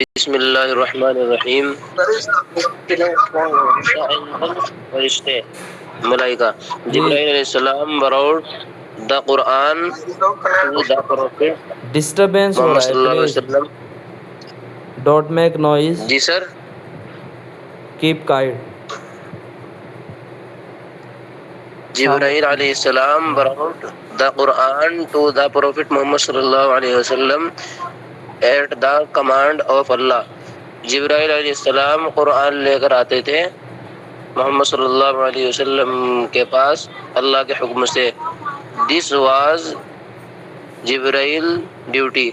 بسم اللہ الرحمن الرحیم. فرشتے ملائکہ جی جبرائیل علیہ السلام borrowed the Quran to the Prophet disturbance ہو محمد رہا ہے، صلی اللہ علیہ پلیز وسلم. ڈونٹ میک نوائز، جی سر. Keep quiet. جبرائیل علیہ السلام borrowed the Quran to the Prophet محمد صلی اللہ علیہ وسلم at the command of Allah. جبرائیل علیہ السلام قرآن لے کر آتے تھے محمد صلی اللہ علیہ وسلم کے پاس اللہ کے حکم سے. دس واز جبرائیل ڈیوٹی،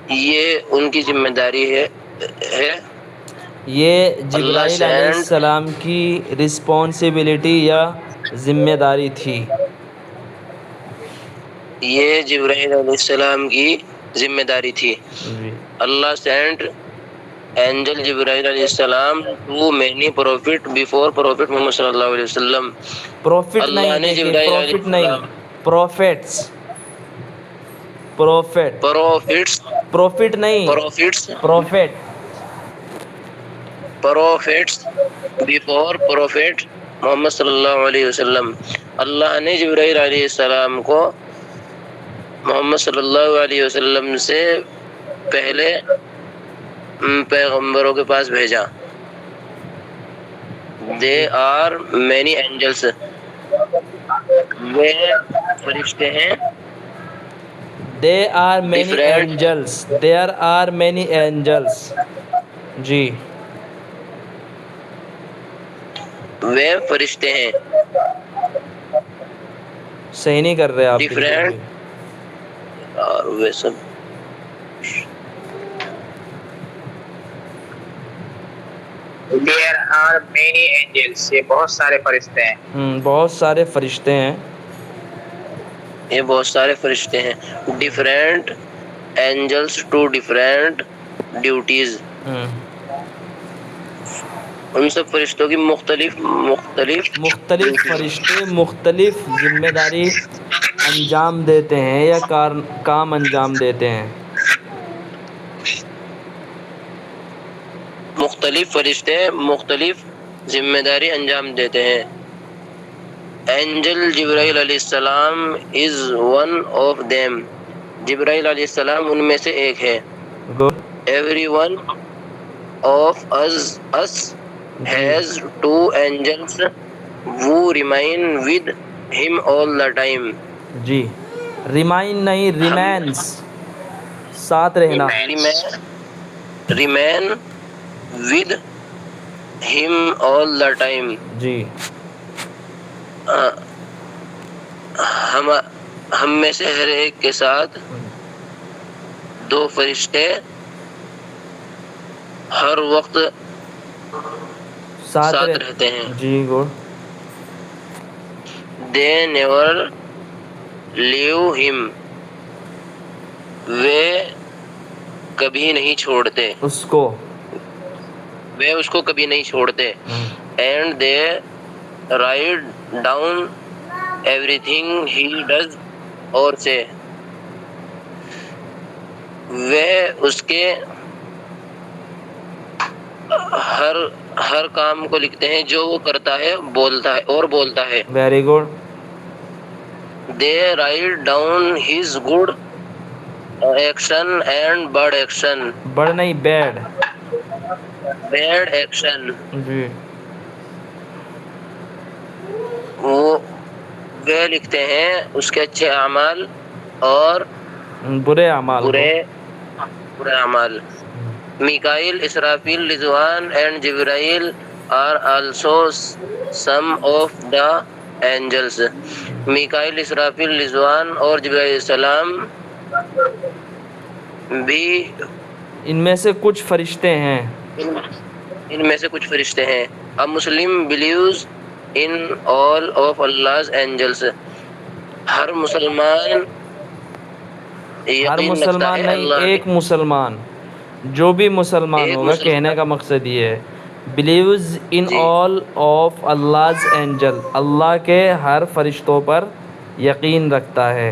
یہ ان کی ذمہ داری ہے. یہ اللہ جبرائیل علیہ سینڈ، السلام کی رسپانسبلٹی یا ذمہ داری تھی. یہ جبرائیل علیہ السلام کی ذمہ داری تھی. جی اللہ سینٹ اینجل جبرائیل علیہ السلام to many prophet before prophet Muhammad صلی اللہ علیہ وسلم. پروفٹ اللہ نہیں، نے دیکھیے جبرائیل علیہ پروفٹ نہیں، السلام پروفیٹس. پروفٹ پروفٹس پروفٹ نہیں، prophets prophet. Prophets before prophet Muhammad صلی اللہ علیہ وسلم. اللہ نے جبرائیل علیہ السلام کو محمد صلی اللہ علیہ وسلم سے پہلے پیغمبروں کے پاس بھیجا. دے آر مینی اینجلس، وہ فرشتے ہیں. They are many different, angels, there are many angels. جی وہ فرشتے ہیں. صحیح نہیں کر رہے آپ بالکل بھی. ڈفرینٹ، اور وہ سب There are many angels. یہ بہت سارے فرشتے ہیں. بہت سارے فرشتے ہیں. یہ بہت سارے فرشتے ہیں. Different angels to different duties. ان سب فرشتوں کی مختلف مختلف فرشتے مختلف ذمہ داری انجام دیتے ہیں یا کام انجام دیتے ہیں. مختلف فرشتے مختلف ذمہ داری انجام دیتے ہیں. اینجل جبرائیل علیہ السلام از ون آف them. جبرائیل علیہ السلام ان میں سے ایک ہے. Good. Every one of us جی has two angels who remain with him all the time. جی ریمائن نہیں، ہم ریمینس، ساتھ رہنا. remain with him all the time. جی ہم میں سے ہر ایک کے ساتھ دو فرشتے ہر وقت ساتھ رہتے ہیں. جی good. They never leave him. وہ کبھی نہیں چھوڑتے، اس کو. وہ اس کو کبھی نہیں چھوڑتے. And they write down everything he does or say. وہ اس کے ہر کام کو لکھتے ہیں جو وہ کرتا ہے بولتا ہے. Very good. They write down his good action and bad action. بڑ نہیں، بیڈ. Bad action. جی وہ لکھتے ہیں اس کے اچھے اعمال اور برے اعمال کو. برے اعمال. میکائیل، اسرافیل، رضوان and Jibrail are also some of the angels. Mikail, اسرافیل، رضوان اور جبرائیل علیہ السلام بھی ان میں سے کچھ فرشتے ہیں. ان میں سے کچھ فرشتے ہیں. A Muslim believes in all of Allah's angels. ہر مسلمان یقین رکھتا ہے نہیں، اللہ ایک مسلمان، جو بھی مسلمان ہوگا، کہنے کا مقصد یہ ہے بلیوز ان جی all of Allah's angel, Allah کے ہر فرشتوں پر یقین رکھتا ہے.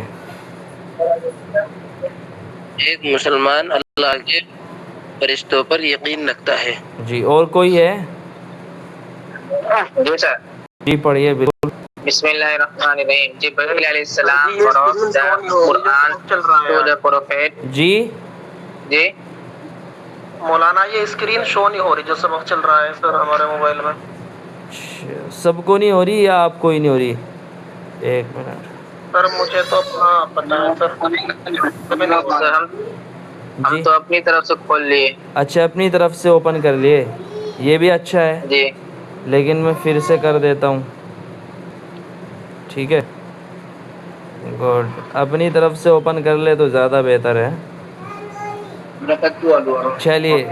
ایک مسلمان اللہ کے فرشتوں پر یقین رکھتا ہے. جی اور کوئی ہے؟ جی سر. جی پڑھیے بالکل. بسم اللہ الرحمن الرحیم. جبرائیل علیہ السلام brought the Quran to the prophet. جی جی مولانا یہ اسکرین شو نہیں ہو رہی جو سبق چل رہا ہے سر ہمارے موبائل میں. سب کو نہیں ہو رہی یا آپ کو ہی نہیں ہو رہی؟ ایک منٹ. سر مجھے تو اپنا پتہ ہے سر. سر ہم جی تو اپنی طرف سے کھول لیے. اچھا اپنی طرف سے اوپن کر لیے، یہ بھی اچھا ہے، جی لیکن میں پھر سے کر دیتا ہوں. ٹھیک ہے گڈ. اپنی طرف سے اوپن کر لے تو زیادہ بہتر ہے. چلیے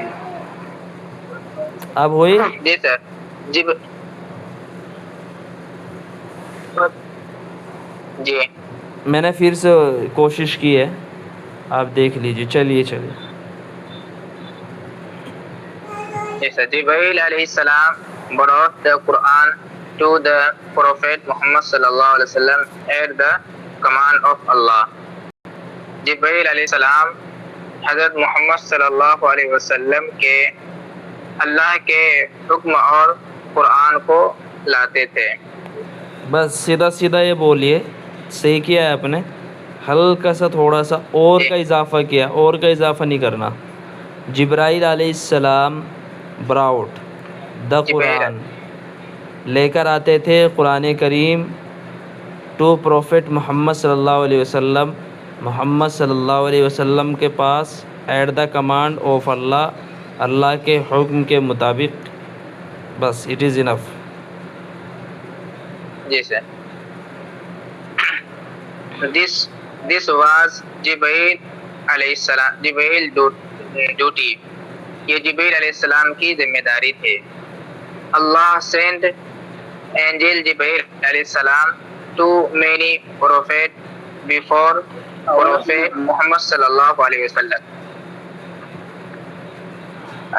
اب ہوئی. جی سر. جی جی میں نے پھر سے کوشش کی ہے، آپ دیکھ لیجیے. چلیے Yes, sir. Jibreel alayhi salam brought the Quran to the Prophet Muhammad sallallahu alaihi wasallam at the command of Allah. Jibreel alayhi salam حضرت محمد صلی اللہ علیہ وسلم کے اللہ کے حکم اور قرآن کو لاتے تھے. بس سیدھا سیدھا یہ بولیے. صحیح کیا ہے آپ نے، ہلکا سا تھوڑا سا اور کا اضافہ کیا، اور کا اضافہ نہیں کرنا. جبرائیل علیہ السلام براؤٹ دا قرآن لے کر آتے تھے قرآن کریم ٹو پروفٹ محمد صلی اللہ علیہ وسلم، محمد صلی اللہ علیہ وسلم کے پاس ایٹ دا کمانڈ آف اللہ، اللہ کے حکم کے مطابق. بس اٹ از انف. جی سر. This was Jibreel علیہ السلام ڈیوٹی. یہ جبرائیل علیہ السلام کی ذمہ داری تھی. اللہ sent angel جبرائیل علیہ السلام to many prophets before Prophet محمد صلی اللہ علیہ وسلم.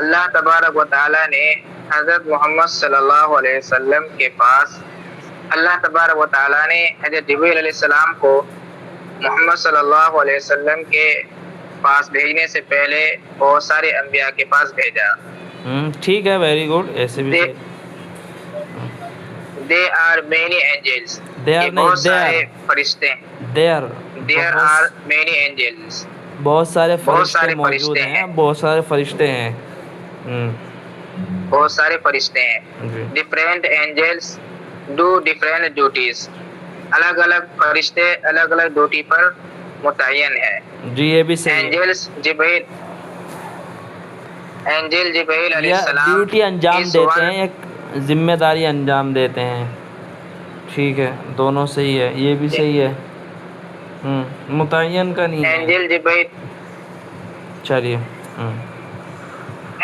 اللہ تبارک و تعالیٰ نے حضرت محمد صلی اللہ علیہ وسلم کے پاس، اللہ تبارک و تعالیٰ نے حضرت جبرائیل علیہ السلام کو محمد صلی اللہ علیہ وسلم کے پاس بھیجنے سے پہلے بہت سارے انبیاء کے پاس بھیجا. ٹھیک ہے، ویری گڈ. ایسے بھی There are many angels. بہت سارے فرشتے ہیں. There are many angels. بہت سارے فرشتے موجود فرشتے ہیں. بہت سارے فرشتے ہیں. بہت سارے فرشتے ہیں. جی. Different angels do different duties. الگ الگ فرشتے الگ الگ ڈیوٹی پر متعین ہیں. جی یہ بھی صحیح ہے. اینجل جبرائیل علیہ السلام ڈیوٹی انجام دیتے ہیں، ایک ذمہ داری انجام دیتے ہیں. ٹھیک ہے دونوں صحیح ہے، یہ بھی صحیح ہے. متعین کا نہیں ہے. اینجل جبرائیل چلیے.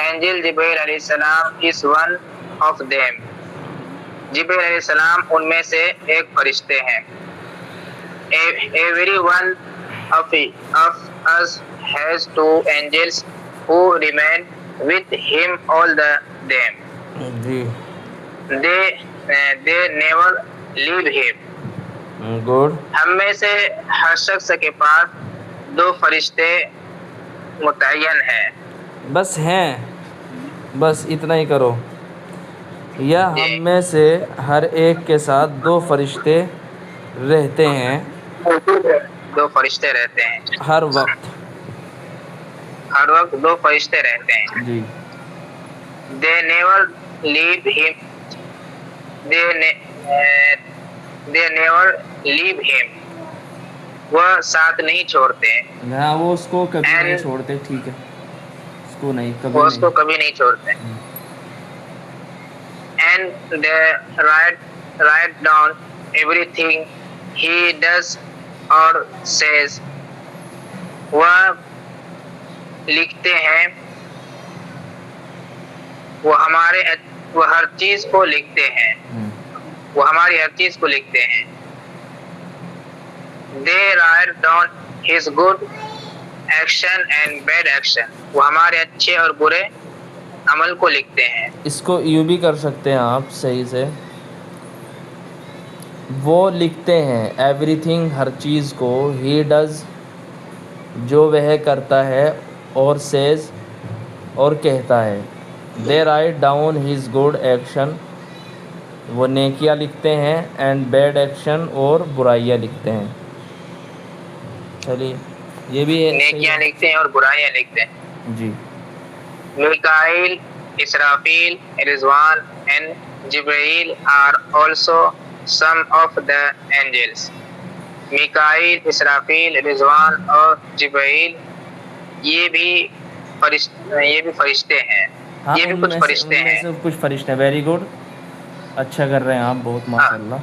اینجل جبرائیل علیہ السلام is one of them. جبرائیل علیہ السلام ان میں سے ایک فرشتے ہیں. Every one of us has two angels who remain with him all the time. جی They never leave him. Good. ہم میں سے ہر شخص کے پاس دو فرشتے متعین ہیں. بس ہیں، بس اتنا ہی کرو. یا ہم میں سے ہر ایک کے ساتھ دو فرشتے رہتے ہیں. دو فرشتے رہتے ہیں ہر وقت. ہر وقت دو فرشتے رہتے ہیں. جی. They never leave him. They never leave him. وہ ساتھ نہیں چھوڑتے. ہاں وہ اس کو کبھی نہیں چھوڑتے. ٹھیک ہے اس کو نہیں کبھی وہ اس کو کبھی نہیں چھوڑتے. And they write down everything he does or says. وہ لکھتے ہیں، وہ ہر چیز کو لکھتے ہیں. وہ ہماری ہر چیز کو لکھتے ہیں. They write down his good action and bad action. وہ ہمارے اچھے اور برے عمل کو لکھتے ہیں. اس کو یوں بھی کر سکتے ہیں آپ صحیح سے. وہ لکھتے ہیں ایوری تھنگ ہر چیز کو، ہی ڈز جو وہ کرتا ہے، اور سیز اور کہتا ہے they write down his good action, وہ نیکیاں لکھتے ہیں، اینڈ بیڈ ایکشن، اور برائیاں لکھتے ہیں. چلیے یہ بھی ہے صحیح نیکیاں ہے. لکھتے ہیں اور برائیاں لکھتے ہیں. جی میکائیل، اسرافیل، رضوان and Jibrail are also some of the angels. Mikail, اسرافیل، رضوان اور جبرائیل یہ بھی فرشتے ہیں. ہاں یہ بھی ان کچھ میں فرشتے ہیں. سے کچھ فرشتے ہیں. ویری گڈ، اچھا کر رہے ہیں آپ بہت، ماشاء اللہ.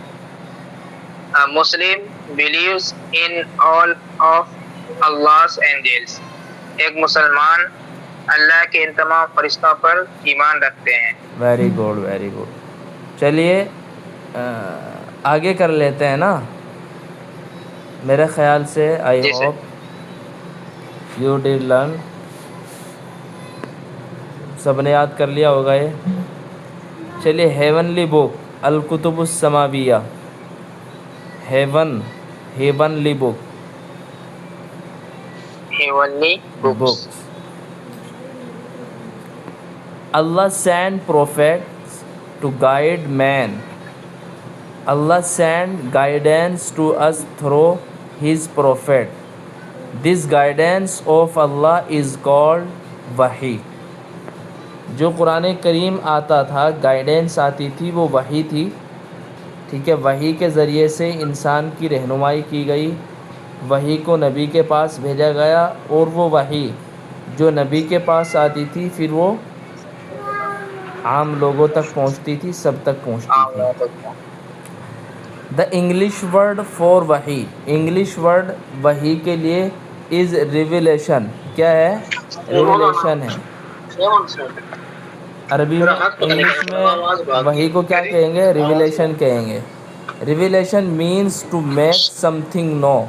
مسلم believes in all of Allah's angels. ایک مسلمان اللہ کے ان تمام فرشتوں پر ایمان رکھتے ہیں. Very good very good. چلیے آگے کر لیتے ہیں نا. میرے خیال سے آئی جی sir. Hope you did learn. سب نے یاد کر لیا ہوگا یہ. چلیے ہیونلی بک الکتب السماویہ، heavenly book Heavenly books. Allah sent prophets to guide man. Allah sent guidance to us through his prophet. This guidance of Allah is called wahi. جو قرآن کریم آتا تھا، گائیڈنس آتی تھی، وہ وحی تھی. ٹھیک ہے، وحی کے ذریعے سے انسان کی رہنمائی کی گئی، وحی کو نبی کے پاس بھیجا گیا، اور وہ وحی جو نبی کے پاس آتی تھی پھر وہ عام لوگوں تک پہنچتی تھی، سب تک پہنچتی تھی. دا انگلش ورڈ فار وحی، انگلش ورڈ وحی کے لیے از ریویلیشن. کیا ہے؟ ریویلیشن ہے. عربی میں انگلش میں وحی کو کیا کہیں گے؟ ریویلیشن کہیں گے. Revelation means to make something known.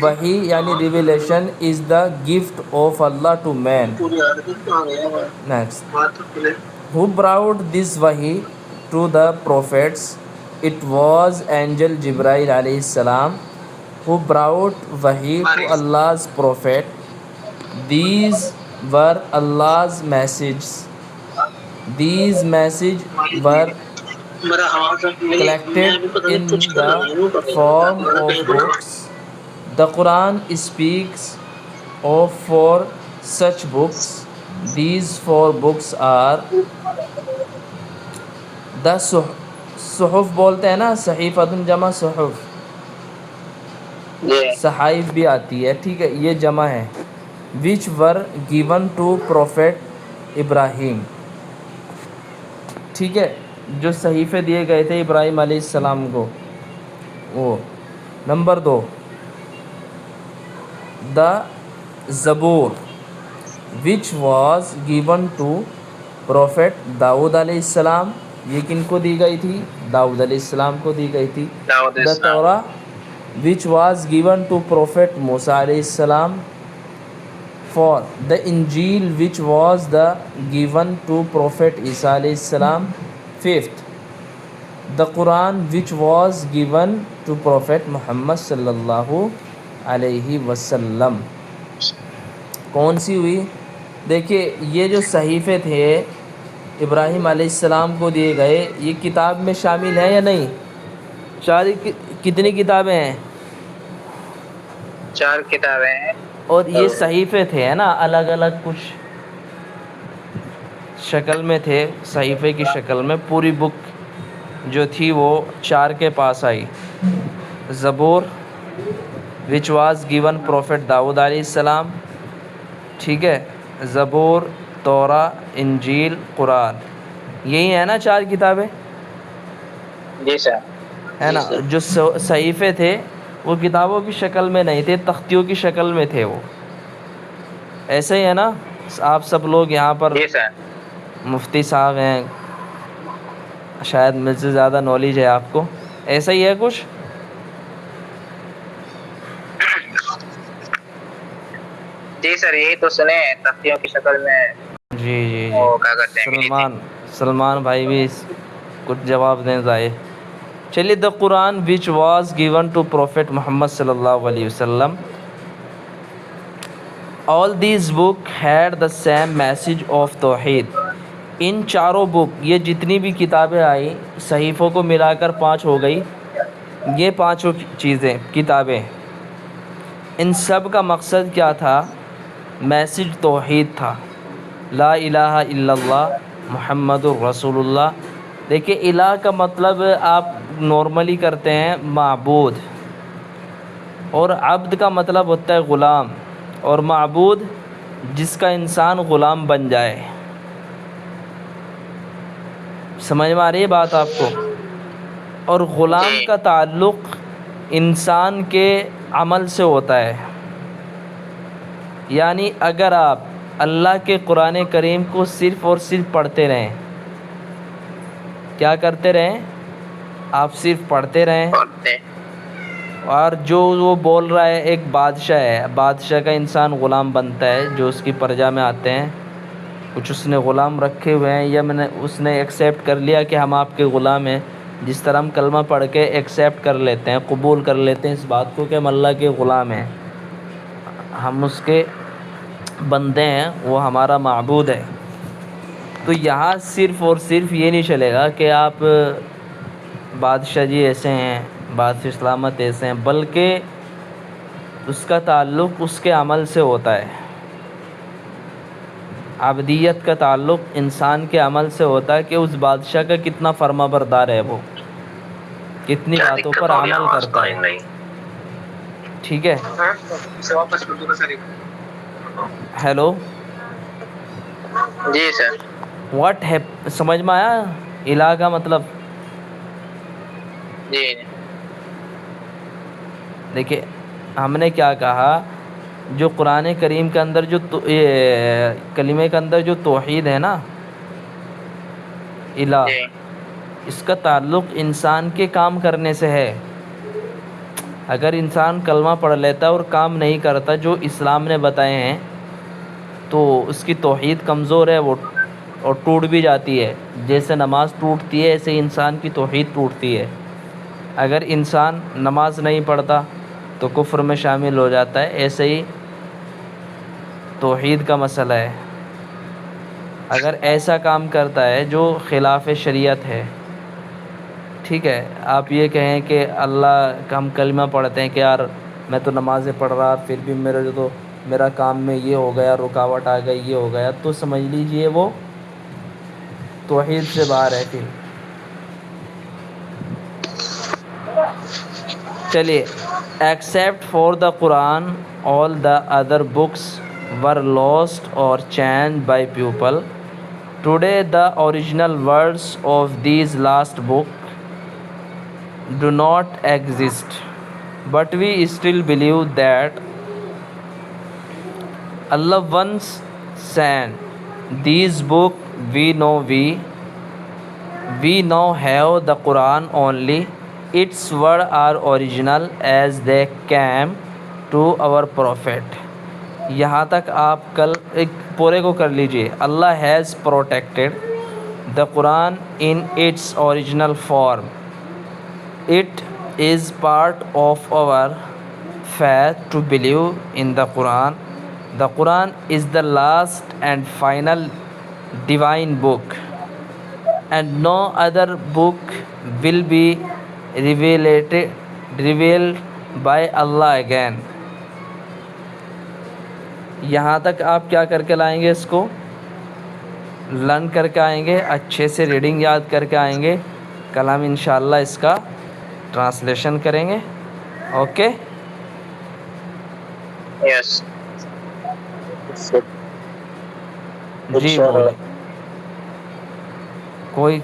وحی یعنی revelation is the gift of اللہ to man. Next, who brought this wahi to the prophets? It was angel Jibreel alayhi salam who brought wahi to Allah's prophet. These were Allah's messages. These messages were collected in the form of books. The Quran speaks of four such books. These four books are the صحف بولتے ہیں نا، صحیفۃ جمع صحف، صحائف بھی آتی ہے. ٹھیک ہے، یہ جمع ہے. which were given to prophet ابراہیم. ٹھیک ہے، جو صحیفے دیے گئے تھے ابراہیم علیہ السلام کو وہ. نمبر 2، دا زبور which was given to prophet داؤد علیہ السلام. یہ کن کو دی گئی تھی؟ داؤد علیہ السلام کو دی گئی تھی. دا تورا which was given to prophet موسیٰ علیہ السلام. 4، دا انجیل which was the given to prophet عیسیٰ علیہ السلام. 5th، the Quran which was given to prophet محمد صلی اللہ علیہ وسلم. کون سی ہوئی؟ دیکھیے یہ جو صحیفے تھے ابراہیم علیہ السلام کو دیے گئے، یہ کتاب میں شامل ہیں یا نہیں؟ کتنی کتابیں ہیں؟ 4 کتابیں ہیں. اور یہ صحیفے تھے، ہے نا، الگ الگ کچھ شکل میں تھے، صحیفے کی شکل میں. پوری بک جو تھی وہ 4 کے پاس آئی. زبور which was given prophet داؤد علیہ السلام. ٹھیک ہے، زبور، تورا، انجیل، قرآن، یہی ہے نا 4 کتابیں؟ جی سر. ہے نا. جو صحیفے تھے وہ کتابوں کی شکل میں نہیں تھے، تختیوں کی شکل میں تھے وہ. ایسے ہی ہے نا؟ آپ سب لوگ یہاں پر جی سر. مفتی صاحب ہیں، شاید مجھ سے زیادہ نالج ہے آپ کو. ایسا ہی ہے کچھ؟ جی سر، یہی تو سنے تختیوں کی شکل میں. جی جی وہ جی. کیا کرتے ہیں، سلمان بھائی بھی کچھ جواب دیں ضائع. چلیے، دا قرآن which was given to prophet محمد صلی اللہ علیہ وسلم. all these book had the same message of توحید. ان چاروں بک، یہ جتنی بھی کتابیں آئی صحیفوں کو ملا کر 5 ہو گئی، یہ 5 چیزیں کتابیں، ان سب کا مقصد کیا تھا؟ میسج توحید تھا، لا الہ الا اللہ محمد الرسول اللہ. دیکھیے الہ کا مطلب آپ نارملی کرتے ہیں معبود، اور عبد کا مطلب ہوتا ہے غلام، اور معبود جس کا انسان غلام بن جائے. سمجھ میں آ رہی ہے بات آپ کو؟ اور غلام جی کا تعلق انسان کے عمل سے ہوتا ہے. یعنی اگر آپ اللہ کے قرآن کریم کو صرف اور صرف پڑھتے رہیں، کیا کرتے رہیں؟ آپ صرف پڑھتے رہیں، پڑھتے. اور جو وہ بول رہا ہے، ایک بادشاہ ہے، بادشاہ کا انسان غلام بنتا ہے جو اس کی پرجا میں آتے ہیں، کچھ اس نے غلام رکھے ہوئے ہیں، یا اس نے ایکسیپٹ کر لیا کہ ہم آپ کے غلام ہیں. جس طرح ہم کلمہ پڑھ کے ایکسیپٹ کر لیتے ہیں، قبول کر لیتے ہیں اس بات کو کہ ہم اللہ کے غلام ہیں، ہم اس کے بندے ہیں، وہ ہمارا معبود ہے. تو یہاں صرف اور صرف یہ نہیں چلے گا کہ آپ بادشاہ جی ایسے ہیں، بادشاہ سلامت ایسے ہیں، بلکہ اس کا تعلق اس کے عمل سے ہوتا ہے. عبدیت کا تعلق انسان کے عمل سے ہوتا ہے کہ اس بادشاہ کا کتنا فرما بردار ہے، وہ کتنی کیا باتوں دقت پر ہو رہی ہے؟ عمل آواز تو کرتا آئی ہے. نہیں. ٹھیک ہے. سے واپس کر دو سر. Hello, G sir. واٹ ہے، سمجھ میں آیا الہ کا مطلب؟ جی دیکھیے ہم نے کیا کہا، جو قرآن کریم کے اندر جو کلمے کے اندر جو توحید ہے نا، الہ، جی اس کا تعلق انسان کے کام کرنے سے ہے. اگر انسان کلمہ پڑھ لیتا اور کام نہیں کرتا جو اسلام نے بتائے ہیں، تو اس کی توحید کمزور ہے، وہ اور ٹوٹ بھی جاتی ہے. جیسے نماز ٹوٹتی ہے ایسے انسان کی توحید ٹوٹتی ہے. اگر انسان نماز نہیں پڑھتا تو کفر میں شامل ہو جاتا ہے. ایسے ہی توحید کا مسئلہ ہے. اگر ایسا کام کرتا ہے جو خلاف شریعت ہے، ٹھیک ہے، آپ یہ کہیں کہ اللہ کا ہم کلمہ پڑھتے ہیں کہ یار میں تو نمازیں پڑھ رہا، پھر بھی میرا کام میں یہ ہو گیا، رکاوٹ آ گئی، یہ ہو گیا، تو سمجھ لیجئے وہ توحید سے باہر ہے. پھر چلیے، except for the Quran all the other books were lost or changed by people. Today the original words of these last book do not exist, but we still believe that Allah once sent these books. We now have the Quran only. Its words are original as they came to our prophet. یہاں تک آپ کل ایک پورے کو کر لیجئے. اللہ has protected the Quran in its original form. It is part of our faith to believe in the Quran. The Quran is the last and final divine book, and no other book will be revealed by Allah again. یہاں تک آپ کیا کر کے لائیں گے؟ اس کو learn کر کے آئیں گے، اچھے سے ریڈنگ یاد کر کے آئیں گے. کل ہم انشاءاللہ اس کا ٹرانسلیشن کریں گے. اوکے، یس. جی بولے. کوئی